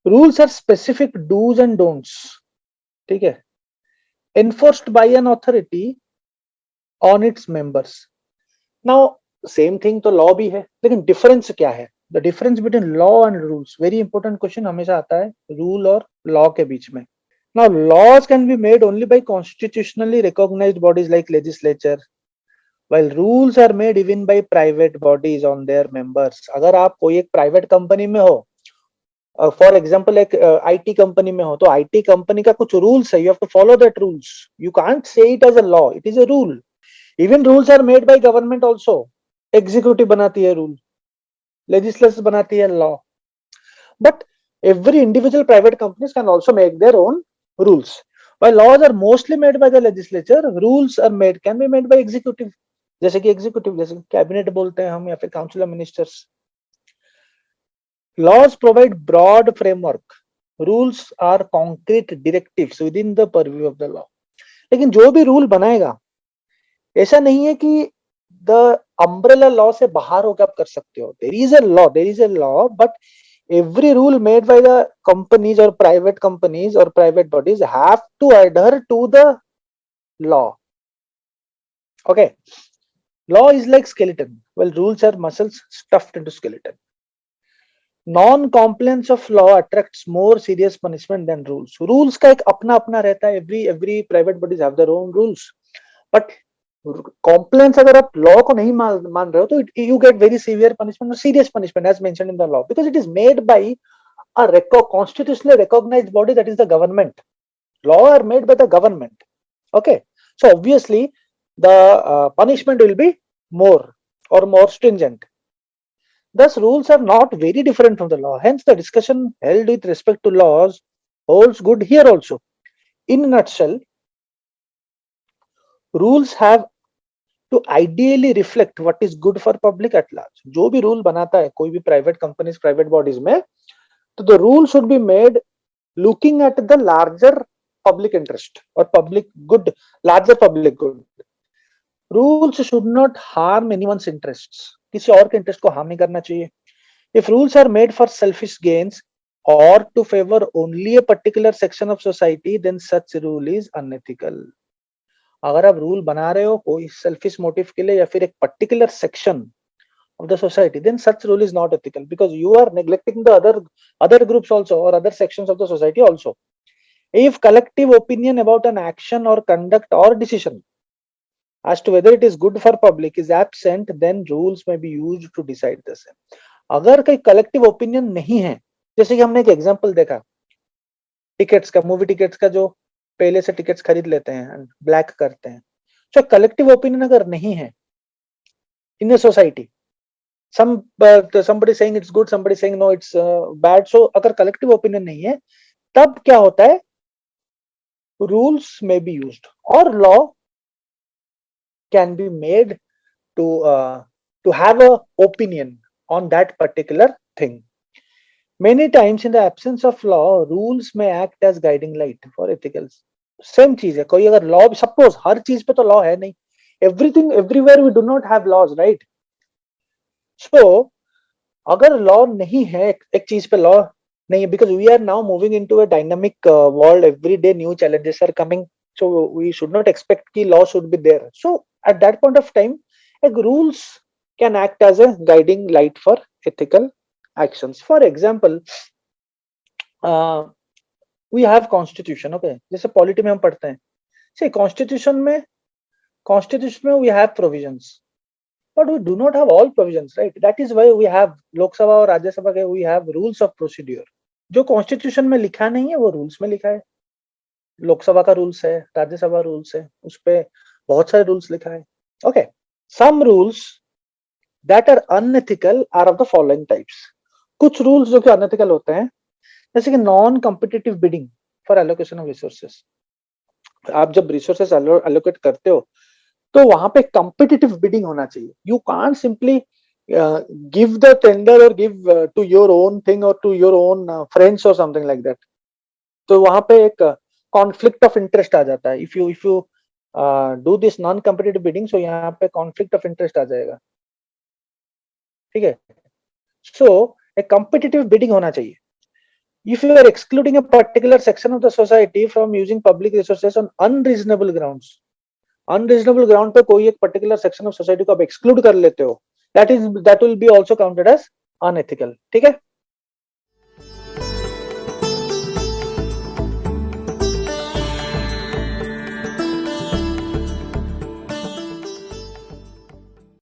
Rules are specific dos and don'ts, ठीक है, enforced by an authority on its members. Now same thing तो law भी है, लेकिन डिफरेंस क्या है? The difference between law and rules, very important question हमेशा आता है रूल और लॉ के बीच में. Now laws can be made only by constitutionally recognized bodies like legislature, while rules are made even by private bodies on their members. अगर आप कोई एक प्राइवेट कंपनी में हो, फॉर एग्जाम्पल एक आईटी कंपनी में हो, तो आईटी कंपनी का कुछ रूल्स है, you have to follow that rules. You can't say it as a law, it is a rule. Even rules are made by government also. Executive बनाती है rule, legislature बनाती है law, but every individual private companies can also make their own rules. While laws are mostly made by the legislature, rules are made can be made by executive. जैसे कि executive, जैसे cabinet बोलते हैं हम, या फिर council of ministers. Laws provide broad framework. Rules are concrete directives within the purview of the law. लेकिन जो भी रूल बनाएगा, ऐसा नहीं है कि द अम्ब्रेला लॉ से बाहर होकर आप कर सकते हो. There is a law, but every rule made by the companies or private bodies have to adhere to the law. Okay, law is like skeleton, well rules are muscles stuffed into skeleton. Non-compliance of law attracts more serious punishment than rules. Rules का एक अपना अपना रहता है, every private bodies have their own rules, but compliance अगर आप law को नहीं मान रहे हो, तो you get very severe punishment or serious punishment as mentioned in the law, because it is made by a constitutionally recognized body, that is the government. Law are made by the government. Okay, so obviously the punishment will be more or more stringent. Thus rules are not very different from the law, hence the discussion held with respect to laws holds good here also. In a nutshell, rules have to ideally reflect what is good for public at large. जो भी rule बनाता है कोई भी private companies, private bodies में, तो the rule should be made looking at the larger public interest or public good, larger public good. Rules should not harm anyone's interests. किसी और के इंटरेस्ट को हार्म नहीं करना चाहिए. If rules are made for selfish gains or to favor only a particular section of society, then such rule is unethical. अगर आप rule बना रहे हो कोई सेल्फिश मोटिव के लिए या फिर एक particular section of the society, then such rule is not ethical, because you are neglecting the other groups also or other sections of the society also. If collective opinion about an action or conduct or decision as to whether it is good for public is absent, then rules may be used to decide the same. अगर कोई collective opinion नहीं है, जैसे कि हमने एक example देखा tickets का, मूवी टिकट्स का, जो पहले से टिकट्स खरीद लेते हैं एंड ब्लैक करते हैं, तो कलेक्टिव ओपिनियन अगर नहीं है in a society, somebody saying it's good, somebody saying no it's bad, so अगर collective opinion नहीं है, तब क्या होता है, rules may be used or law can be made to have a opinion on that particular thing. Many times in the absence of law, rules may act as guiding light for ethicals. Same चीज है, कोई अगर law, suppose हर चीज पे तो law है नहीं, everything everywhere we do not have laws, right? So अगर लॉ नहीं है, एक चीज पे लॉ नहीं है, because we are now moving into a dynamic world, every day new challenges are coming, so we should not expect ki law should be there. So at that point of time, like rules can act as a guiding light for ethical actions. For example, we have constitution. Okay, जैसे polity में हम पढ़ते हैं, see constitution में we have provisions, but we do not have all provisions, right? That is why we have लोक सभा और राज्य सभा के, we have rules of procedure. जो कॉन्स्टिट्यूशन में लिखा नहीं है वो रूल्स में लिखा है. लोकसभा का रूल्स है, राज्यसभा रूल्स है, उस पे बहुत सारे रूल्स लिखा है. Okay, some rules that are unethical are of the following types. कुछ रूल्स जो कि अनएथिकल होते हैं, जैसे कि non competitive bidding for allocation of resources. आप जब रिसोर्सेस एलोकेट करते हो तो वहां पे कॉम्पिटिटिव बिडिंग होना चाहिए. You can't simply give the tender or give to your own thing or to your own friends or something like that. तो वहां पे एक कॉन्फ्लिक्ट ऑफ इंटरेस्ट आ जाता है. If you do this non competitive bidding, so यहाँ पे conflict of interest आ जाएगा. ठीक है, सो एक कॉम्पिटिटिव बिडिंग होना चाहिए. if you are excluding a particular section of the society from using public resources on unreasonable grounds, unreasonable ground पे कोई एक पर्टिकुलर सेक्शन ऑफ सोसाइटी को आप एक्सक्लूड कर लेते हो, that will be also counted as unethical. ठीक है.